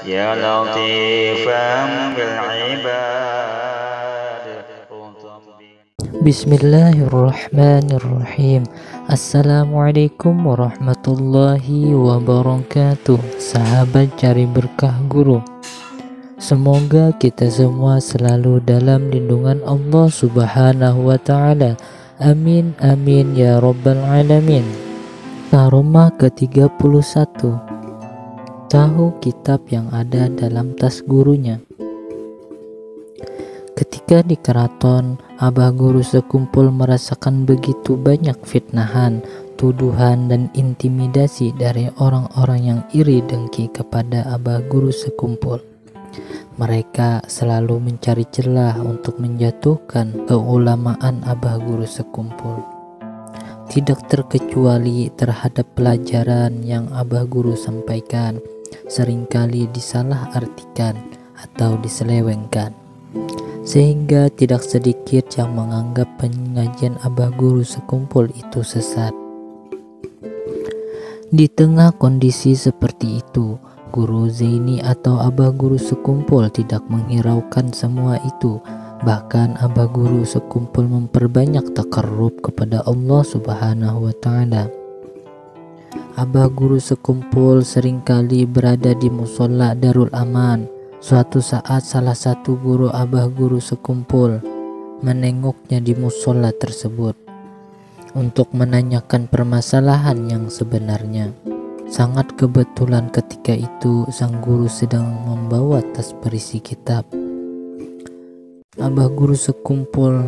يا لطيفا بالعباد. Bismillahirrahmanirrahim. Assalamualaikum warahmatullahi wabarakatuh. Sahabat cari berkah guru, semoga kita semua selalu dalam lindungan Allah Subhanahu wa ta'ala. Amin amin ya rabbal alamin. Karomah ke-31. Tahu kitab yang ada dalam tas gurunya. Ketika di keraton, abah guru sekumpul merasakan begitu banyak fitnahan, tuduhan, dan intimidasi dari orang-orang yang iri dengki kepada abah guru sekumpul. Mereka selalu mencari celah untuk menjatuhkan keulamaan abah guru sekumpul. Tidak terkecuali terhadap pelajaran yang abah guru sampaikan, seringkali disalah-artikan atau diselewengkan, sehingga tidak sedikit yang menganggap pengajian abah guru sekumpul itu sesat. Di tengah kondisi seperti itu, Guru Zaini atau abah guru sekumpul tidak menghiraukan semua itu. Bahkan abah guru sekumpul memperbanyak takarrub kepada Allah Subhanahu wa ta'ala. Abah guru sekumpul seringkali berada di musola Darul Aman. Suatu saat salah satu guru abah guru sekumpul menengoknya di musola tersebut untuk menanyakan permasalahan yang sebenarnya. Sangat kebetulan ketika itu sang guru sedang membawa tas berisi kitab. Abah guru sekumpul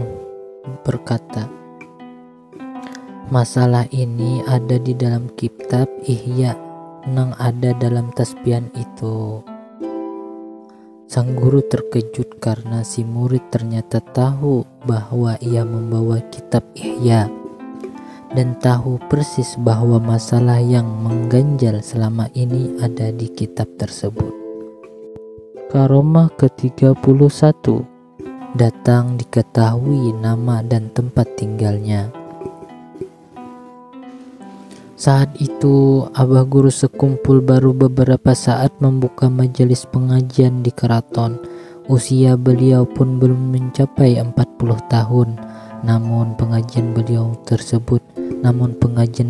berkata, "Masalah ini ada di dalam kitab Ihya, nang ada dalam tas pian itu." Sang guru terkejut karena si murid ternyata tahu bahwa ia membawa kitab Ihya dan tahu persis bahwa masalah yang mengganjal selama ini ada di kitab tersebut. Karomah ke-31. Datang diketahui nama dan tempat tinggalnya. Saat itu abah guru sekumpul baru beberapa saat membuka majelis pengajian di keraton. Usia beliau pun belum mencapai 40 tahun. Namun pengajian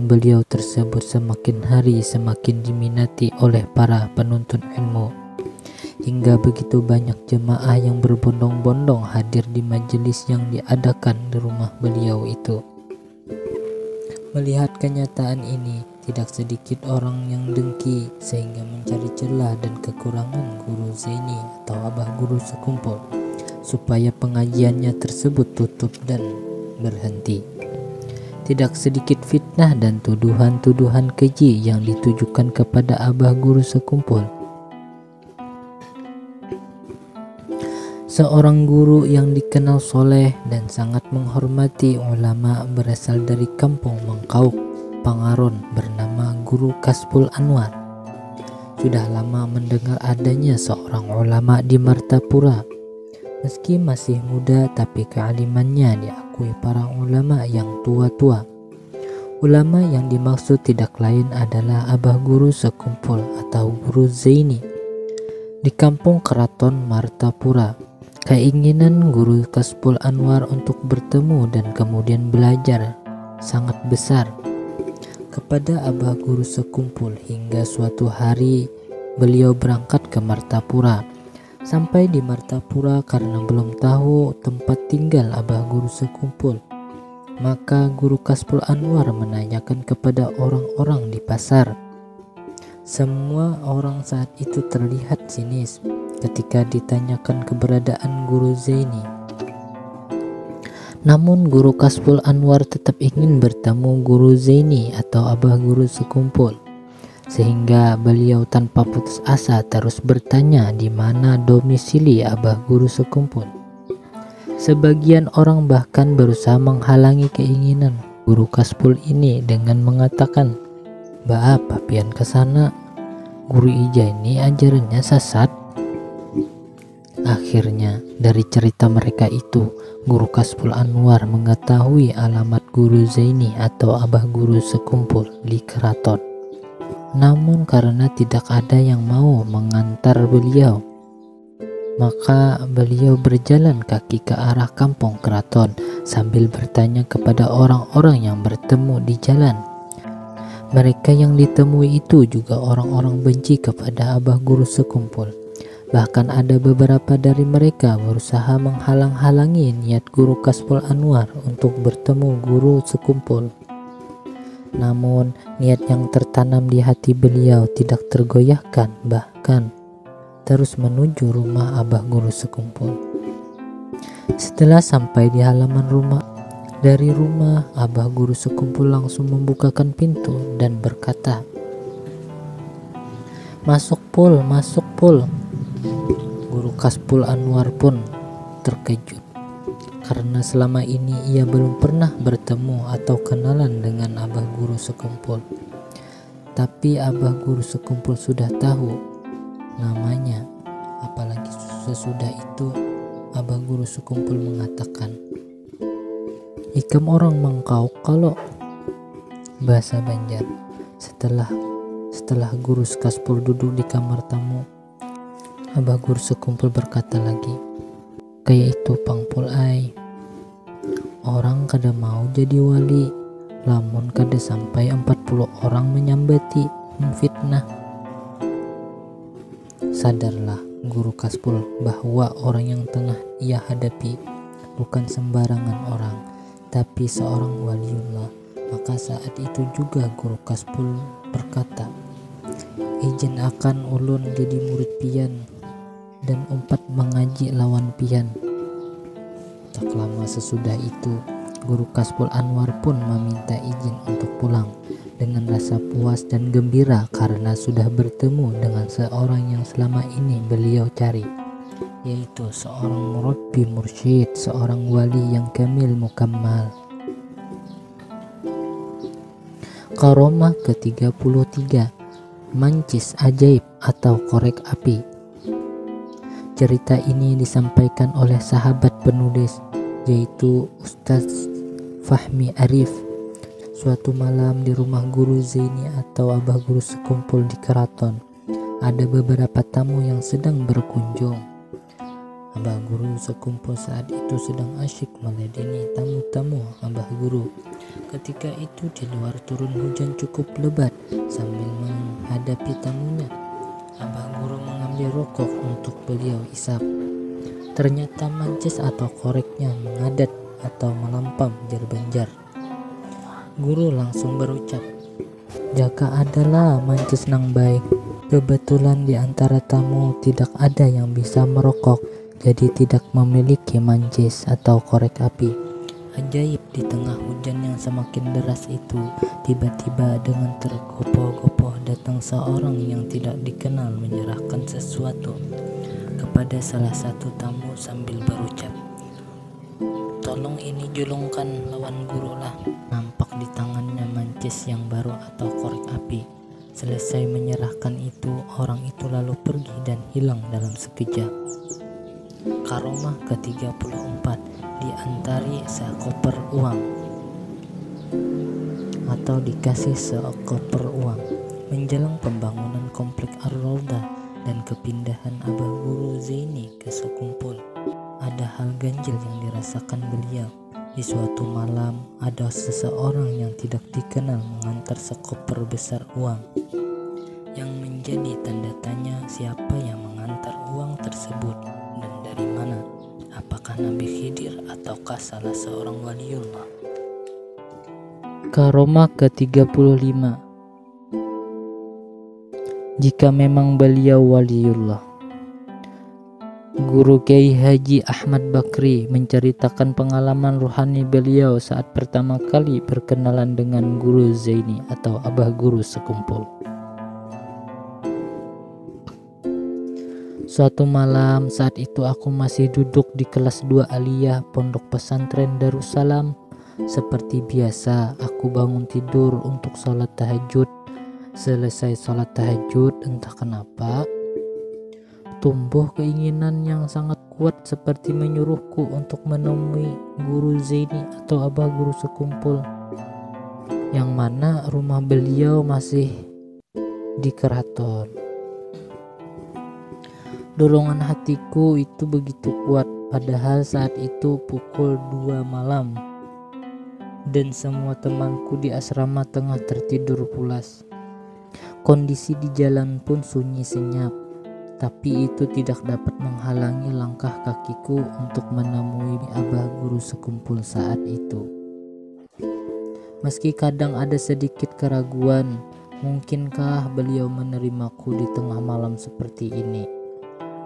beliau tersebut semakin hari semakin diminati oleh para penuntut ilmu. Hingga begitu banyak jemaah yang berbondong-bondong hadir di majelis yang diadakan di rumah beliau itu. Melihat kenyataan ini, tidak sedikit orang yang dengki sehingga mencari celah dan kekurangan Guru Zaini atau abah guru sekumpul supaya pengajiannya tersebut tutup dan berhenti. Tidak sedikit fitnah dan tuduhan-tuduhan keji yang ditujukan kepada abah guru sekumpul. Seorang guru yang dikenal soleh dan sangat menghormati ulama berasal dari kampung Mengkauk, Pangaron bernama Guru Kasbul Anwar. Sudah lama mendengar adanya seorang ulama di Martapura. Meski masih muda tapi kealimannya diakui para ulama yang tua-tua. Ulama yang dimaksud tidak lain adalah abah guru sekumpul atau Guru Zaini. Di kampung keraton Martapura, keinginan Guru Kasbul Anwar untuk bertemu dan kemudian belajar sangat besar kepada abah guru sekumpul hingga suatu hari beliau berangkat ke Martapura. Sampai di Martapura karena belum tahu tempat tinggal abah guru sekumpul, maka Guru Kasbul Anwar menanyakan kepada orang-orang di pasar. Semua orang saat itu terlihat sinis ketika ditanyakan keberadaan Guru Zaini. Namun Guru Kasbul Anwar tetap ingin bertemu Guru Zaini atau abah guru sekumpul, sehingga beliau tanpa putus asa terus bertanya di mana domisili abah guru sekumpul. Sebagian orang bahkan berusaha menghalangi keinginan Guru Kasbul ini dengan mengatakan, "Ba, papian kesana, Guru Ija ini ajarannya sesat." Akhirnya dari cerita mereka itu, Guru Kasbul Anwar mengetahui alamat Guru Zaini atau abah guru sekumpul di keraton. Namun karena tidak ada yang mau mengantar beliau, maka beliau berjalan kaki ke arah kampung keraton sambil bertanya kepada orang-orang yang bertemu di jalan. Mereka yang ditemui itu juga orang-orang benci kepada Abah Guru Sekumpul. Bahkan ada beberapa dari mereka berusaha menghalang-halangi niat Guru Kaspul Anwar untuk bertemu Guru Sekumpul. Namun niat yang tertanam di hati beliau tidak tergoyahkan, bahkan terus menuju rumah Abah Guru Sekumpul. Setelah sampai di halaman rumah, dari rumah Abah Guru Sekumpul langsung membukakan pintu dan berkata, "Masuk Pul, masuk Pul." Guru Kaspul Anwar pun terkejut karena selama ini ia belum pernah bertemu atau kenalan dengan Abah Guru Sekumpul. Tapi Abah Guru Sekumpul sudah tahu namanya. Apalagi sesudah itu Abah Guru Sekumpul mengatakan, "Ikam orang Mangkau kalau," bahasa Banjar. Setelah Guru Kaspul duduk di kamar tamu, Abah Guru Sekumpul berkata lagi, "Kayak itu Pangpul ai, orang kada mau jadi wali, lamun kada sampai 40 orang menyambati, memfitnah." Sadarlah Guru Kaspul bahwa orang yang tengah ia hadapi bukan sembarangan orang, tapi seorang waliullah. Maka saat itu juga Guru Kaspul berkata, "Izin akan ulun jadi murid pian dan umpat mengaji lawan pian." Tak lama sesudah itu Guru Kaspul Anwar pun meminta izin untuk pulang dengan rasa puas dan gembira karena sudah bertemu dengan seorang yang selama ini beliau cari, yaitu seorang murabbi mursyid, seorang wali yang kamil mukammal. Karomah ke-33, Mancis Ajaib atau Korek Api. Cerita ini disampaikan oleh sahabat penulis, yaitu Ustaz Fahmi Arif. Suatu malam di rumah Guru Zaini atau Abah Guru Sekumpul di keraton, ada beberapa tamu yang sedang berkunjung. Abah Guru Sekumpul saat itu sedang asyik meladeni tamu-tamu Abah Guru. Ketika itu di luar turun hujan cukup lebat. Sambil menghadapi tamunya, Abah Guru mengambil rokok untuk beliau isap. Ternyata mancis atau koreknya mengadat atau melampam jar-banjar. Guru langsung berucap, "Jaka adalah mancis nang baik." Kebetulan di antara tamu tidak ada yang bisa merokok, jadi tidak memiliki mancis atau korek api. Ajaib, di tengah hujan yang semakin deras itu, tiba-tiba dengan tergopoh-gopoh datang seorang yang tidak dikenal menyerahkan sesuatu kepada salah satu tamu sambil berucap, "Tolong ini julungkan lawan guru lah." Nampak di tangannya mancis yang baru atau korek api. Selesai menyerahkan itu, orang itu lalu pergi dan hilang dalam sekejap. Karomah ke-34, diantari sekoper uang atau dikasih sekoper uang. Menjelang pembangunan komplek Ar-Raudhah dan kepindahan Abah Guru Zaini ke Sekumpul, ada hal ganjil yang dirasakan beliau. Di suatu malam, ada seseorang yang tidak dikenal mengantar sekoper besar uang. Yang menjadi tanda tanya, siapa yang mengantar uang tersebut dan dari mana? Apakah Nabi Khidir ataukah salah seorang waliullah? Karomah ke-35, jika memang beliau waliullah. Guru Kiai Haji Ahmad Bakri menceritakan pengalaman rohani beliau saat pertama kali berkenalan dengan Guru Zaini atau Abah Guru Sekumpul. Suatu malam, saat itu aku masih duduk di kelas 2 aliyah Pondok Pesantren Darussalam. Seperti biasa, aku bangun tidur untuk sholat tahajud. Selesai sholat tahajud, entah kenapa tumbuh keinginan yang sangat kuat seperti menyuruhku untuk menemui Guru Zaini atau Abah Guru Sekumpul, yang mana rumah beliau masih di keraton. Dorongan hatiku itu begitu kuat, padahal saat itu pukul 2 malam dan semua temanku di asrama tengah tertidur pulas. Kondisi di jalan pun sunyi senyap, tapi itu tidak dapat menghalangi langkah kakiku untuk menemui abah guru sekumpul saat itu. Meski kadang ada sedikit keraguan, mungkinkah beliau menerimaku di tengah malam seperti ini?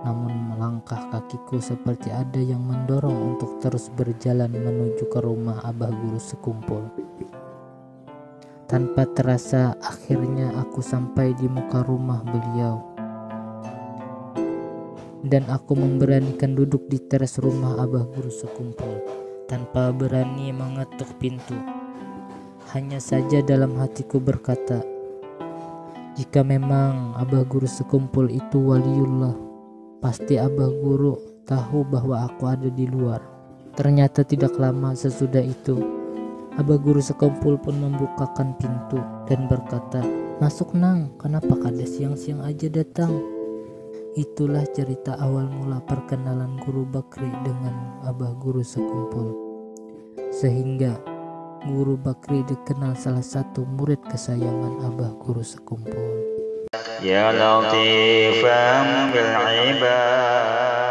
Namun langkah kakiku seperti ada yang mendorong untuk terus berjalan menuju ke rumah abah guru sekumpul. Tanpa terasa, akhirnya aku sampai di muka rumah beliau. Dan aku memberanikan duduk di teras rumah abah guru sekumpul, tanpa berani mengetuk pintu. Hanya saja dalam hatiku berkata, jika memang abah guru sekumpul itu waliullah, pasti abah guru tahu bahwa aku ada di luar. Ternyata tidak lama sesudah itu, abah guru sekumpul pun membukakan pintu dan berkata, "Masuk nang, kenapa kada siang-siang aja datang?" Itulah cerita awal mula perkenalan Guru Bakri dengan abah guru sekumpul. Sehingga Guru Bakri dikenal salah satu murid kesayangan abah guru sekumpul. يا لطيفا بالعباد